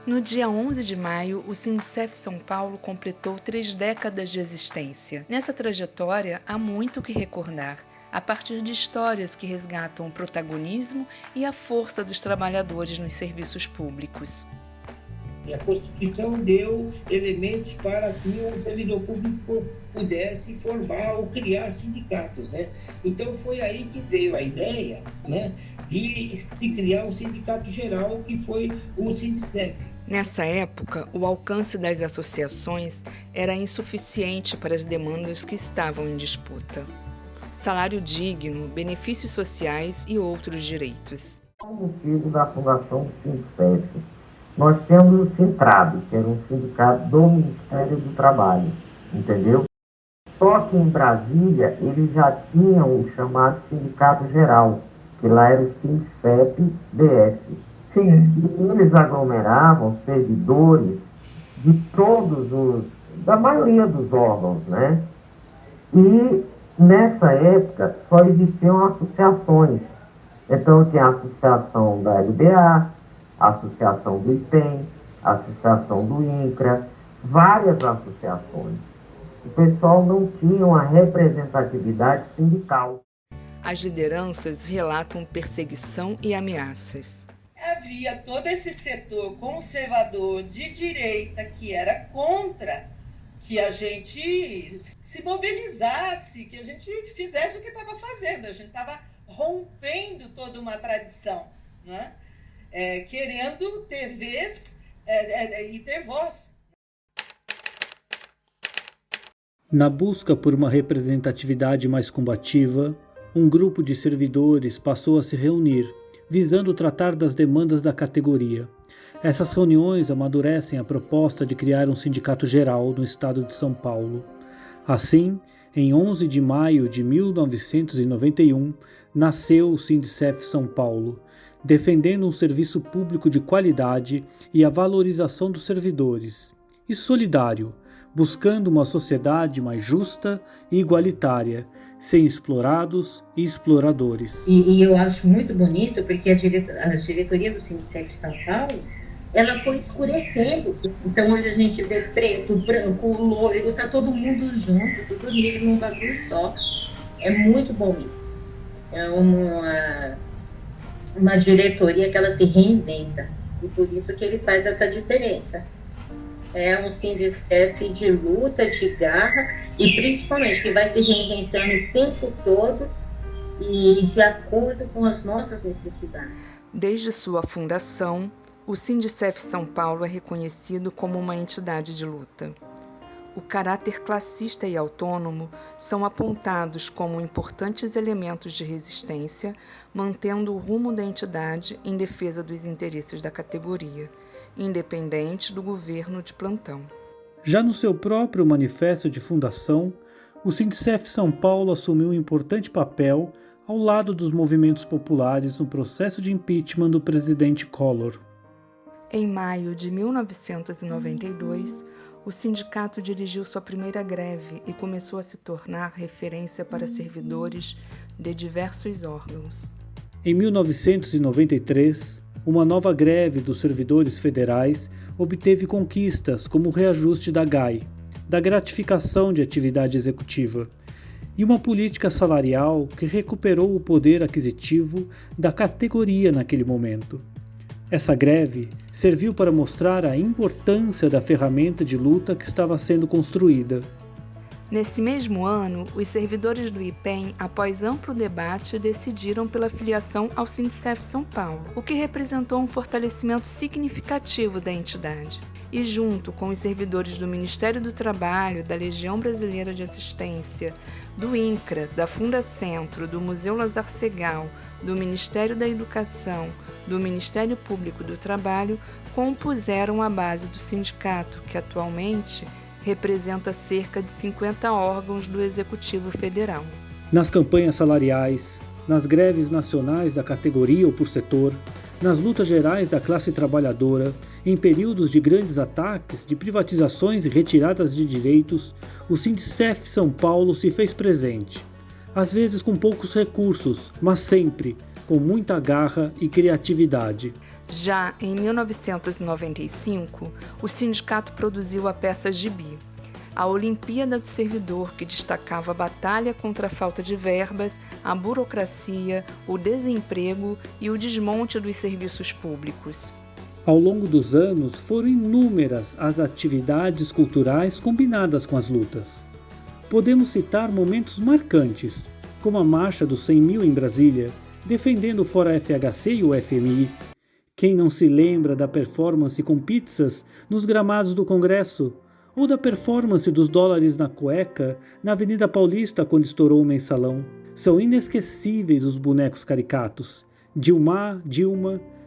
No dia 11 de maio, o Sindicef São Paulo completou 3 décadas de existência. Nessa trajetória, há muito o que recordar, a partir de histórias que resgatam o protagonismo e a força dos trabalhadores nos serviços públicos. A Constituição deu elementos para que o servidor público pudesse formar ou criar sindicatos, né? Então foi aí que veio a ideia, né, de se criar um sindicato geral, que foi o Sindicef. Nessa época, o alcance das associações era insuficiente para as demandas que estavam em disputa. Salário digno, benefícios sociais e outros direitos. O motivo da fundação do Sindicef, nós temos o Sintrab, que era um sindicato do Ministério do Trabalho, entendeu? Só que em Brasília eles já tinham o chamado Sindicato Geral, que lá era o Sindicep-BS. Sim. E eles aglomeravam servidores de da maioria dos órgãos, né? E nessa época só existiam associações. Então tinha a associação da LBA, a associação do IPEM, a associação do INCRA, várias associações. O pessoal não tinha uma representatividade sindical. As lideranças relatam perseguição e ameaças. Havia todo esse setor conservador de direita que era contra que a gente se mobilizasse, que a gente fizesse o que estava fazendo. A gente estava rompendo toda uma tradição, né? Querendo ter vez e ter voz. Na busca por uma representatividade mais combativa, um grupo de servidores passou a se reunir, visando tratar das demandas da categoria. Essas reuniões amadurecem a proposta de criar um sindicato geral no estado de São Paulo. Assim, em 11 de maio de 1991, nasceu o Sindicef São Paulo, defendendo um serviço público de qualidade e a valorização dos servidores, e solidário, buscando uma sociedade mais justa e igualitária, sem explorados e exploradores. E eu acho muito bonito porque a diretoria do Sindicef São Paulo, ela foi escurecendo. Então hoje a gente vê preto, branco, loiro, tá todo mundo junto, tudo unido num bagulho só. É muito bom isso. É uma diretoria que ela se reinventa, e por isso que ele faz essa diferença. É um Sindicef de luta, de garra, e principalmente que vai se reinventando o tempo todo e de acordo com as nossas necessidades. Desde sua fundação, o Sindicef São Paulo é reconhecido como uma entidade de luta. O caráter classista e autônomo são apontados como importantes elementos de resistência, mantendo o rumo da entidade em defesa dos interesses da categoria, independente do governo de plantão. Já no seu próprio manifesto de fundação, o Sindicef São Paulo assumiu um importante papel ao lado dos movimentos populares no processo de impeachment do presidente Collor. Em maio de 1992, o sindicato dirigiu sua primeira greve e começou a se tornar referência para servidores de diversos órgãos. Em 1993, uma nova greve dos servidores federais obteve conquistas como o reajuste da GAI, da gratificação de atividade executiva, e uma política salarial que recuperou o poder aquisitivo da categoria naquele momento. Essa greve serviu para mostrar a importância da ferramenta de luta que estava sendo construída. Nesse mesmo ano, os servidores do IPEM, após amplo debate, decidiram pela filiação ao Sindicef São Paulo, o que representou um fortalecimento significativo da entidade. E junto com os servidores do Ministério do Trabalho, da Legião Brasileira de Assistência, do INCRA, da Fundacentro, do Museu Lazar Segal, do Ministério da Educação, do Ministério Público do Trabalho, compuseram a base do sindicato, que atualmente representa cerca de 50 órgãos do Executivo Federal. Nas campanhas salariais, nas greves nacionais da categoria ou por setor, nas lutas gerais da classe trabalhadora, em períodos de grandes ataques, de privatizações e retiradas de direitos, o Sindicef São Paulo se fez presente. Às vezes com poucos recursos, mas sempre com muita garra e criatividade. Já em 1995, o sindicato produziu a peça Gibi, a Olimpíada do Servidor, que destacava a batalha contra a falta de verbas, a burocracia, o desemprego e o desmonte dos serviços públicos. Ao longo dos anos, foram inúmeras as atividades culturais combinadas com as lutas. Podemos citar momentos marcantes, como a Marcha dos 100 mil em Brasília, defendendo o Fora FHC e o FMI. Quem não se lembra da performance com pizzas nos gramados do Congresso? Ou da performance dos dólares na cueca na Avenida Paulista quando estourou o mensalão? São inesquecíveis os bonecos caricatos. Dilma,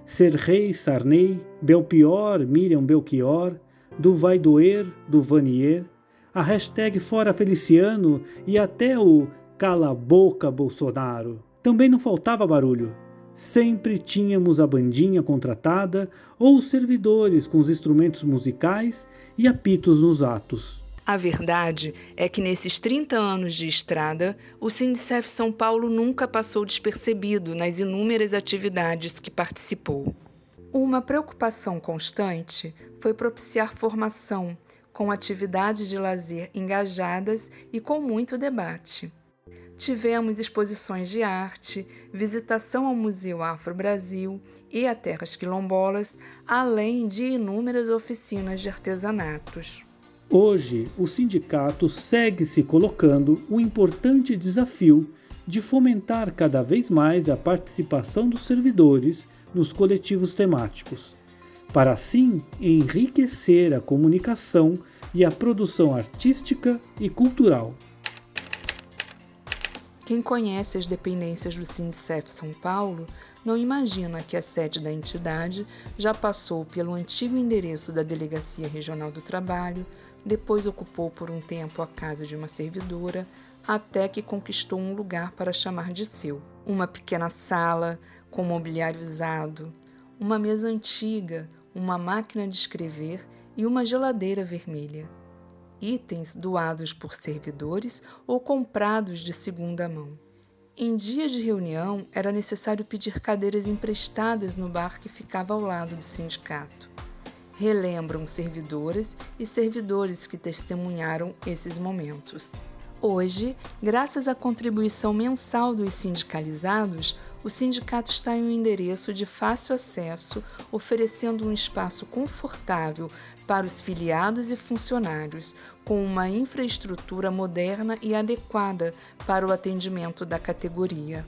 Serrei, Sarney, Belpior, Miriam Belchior, do Vai Doer, do Vanier, a hashtag Fora Feliciano e até o Cala a Boca Bolsonaro. Também não faltava barulho. Sempre tínhamos a bandinha contratada ou os servidores com os instrumentos musicais e apitos nos atos. A verdade é que nesses 30 anos de estrada, o Sindicef São Paulo nunca passou despercebido nas inúmeras atividades que participou. Uma preocupação constante foi propiciar formação, com atividades de lazer engajadas e com muito debate. Tivemos exposições de arte, visitação ao Museu Afro-Brasil e a terras quilombolas, além de inúmeras oficinas de artesanatos. Hoje, o sindicato segue se colocando o importante desafio de fomentar cada vez mais a participação dos servidores nos coletivos temáticos, para assim enriquecer a comunicação e a produção artística e cultural. Quem conhece as dependências do Sindicef São Paulo não imagina que a sede da entidade já passou pelo antigo endereço da Delegacia Regional do Trabalho, depois ocupou por um tempo a casa de uma servidora, até que conquistou um lugar para chamar de seu. Uma pequena sala com mobiliário usado, uma mesa antiga, uma máquina de escrever e uma geladeira vermelha. Itens doados por servidores ou comprados de segunda mão. Em dia de reunião, era necessário pedir cadeiras emprestadas no bar que ficava ao lado do sindicato. Relembram servidoras e servidores que testemunharam esses momentos. Hoje, graças à contribuição mensal dos sindicalizados, o sindicato está em um endereço de fácil acesso, oferecendo um espaço confortável para os filiados e funcionários, com uma infraestrutura moderna e adequada para o atendimento da categoria.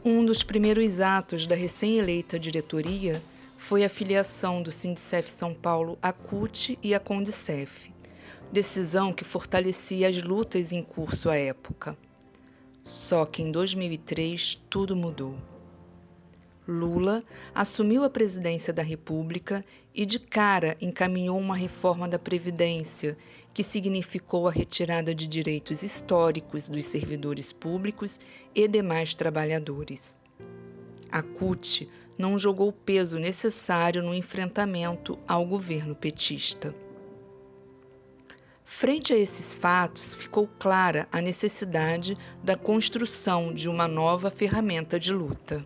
Um dos primeiros atos da recém-eleita diretoria foi a filiação do Sindicef São Paulo à CUT e à Condicef, decisão que fortalecia as lutas em curso à época. Só que em 2003 tudo mudou. Lula assumiu a presidência da República e de cara encaminhou uma reforma da Previdência, que significou a retirada de direitos históricos dos servidores públicos e demais trabalhadores. A CUT não jogou o peso necessário no enfrentamento ao governo petista. Frente a esses fatos, ficou clara a necessidade da construção de uma nova ferramenta de luta.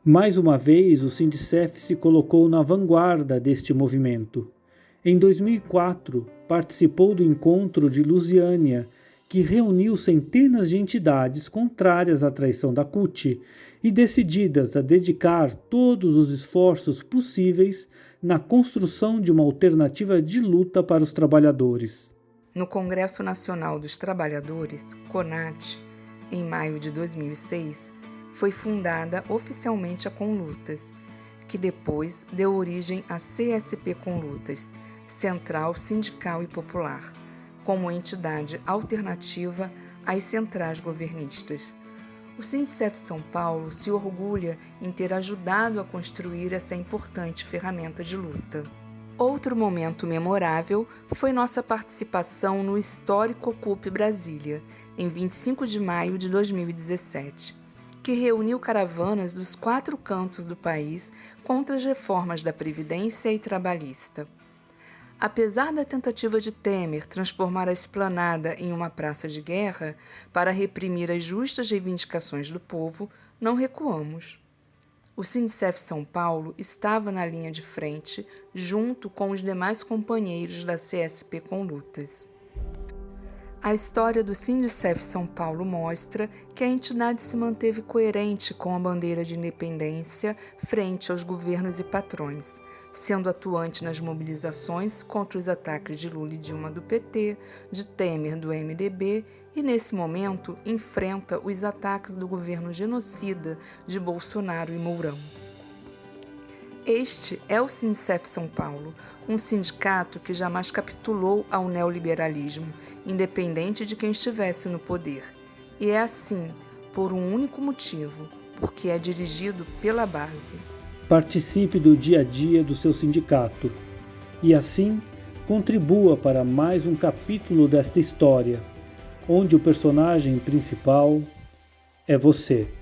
Mais uma vez, o Sindicef se colocou na vanguarda deste movimento. Em 2004, participou do encontro de Lusiânia, que reuniu centenas de entidades contrárias à traição da CUT e decididas a dedicar todos os esforços possíveis na construção de uma alternativa de luta para os trabalhadores. No Congresso Nacional dos Trabalhadores, CONAT, em maio de 2006, foi fundada oficialmente a Conlutas, que depois deu origem à CSP Conlutas, Central Sindical e Popular, como entidade alternativa às centrais governistas. O Sindicef São Paulo se orgulha em ter ajudado a construir essa importante ferramenta de luta. Outro momento memorável foi nossa participação no histórico Ocupe Brasília, em 25 de maio de 2017, que reuniu caravanas dos 4 cantos do país contra as reformas da Previdência e Trabalhista. Apesar da tentativa de Temer transformar a esplanada em uma praça de guerra para reprimir as justas reivindicações do povo, não recuamos. O Sindicef São Paulo estava na linha de frente, junto com os demais companheiros da CSP com lutas. A história do Sindicef São Paulo mostra que a entidade se manteve coerente com a bandeira de independência frente aos governos e patrões, sendo atuante nas mobilizações contra os ataques de Lula e Dilma do PT, de Temer do MDB e, nesse momento, enfrenta os ataques do governo genocida de Bolsonaro e Mourão. Este é o Sindicef São Paulo, um sindicato que jamais capitulou ao neoliberalismo, independente de quem estivesse no poder. E é assim, por um único motivo, porque é dirigido pela base. Participe do dia a dia do seu sindicato e, assim, contribua para mais um capítulo desta história, onde o personagem principal é você.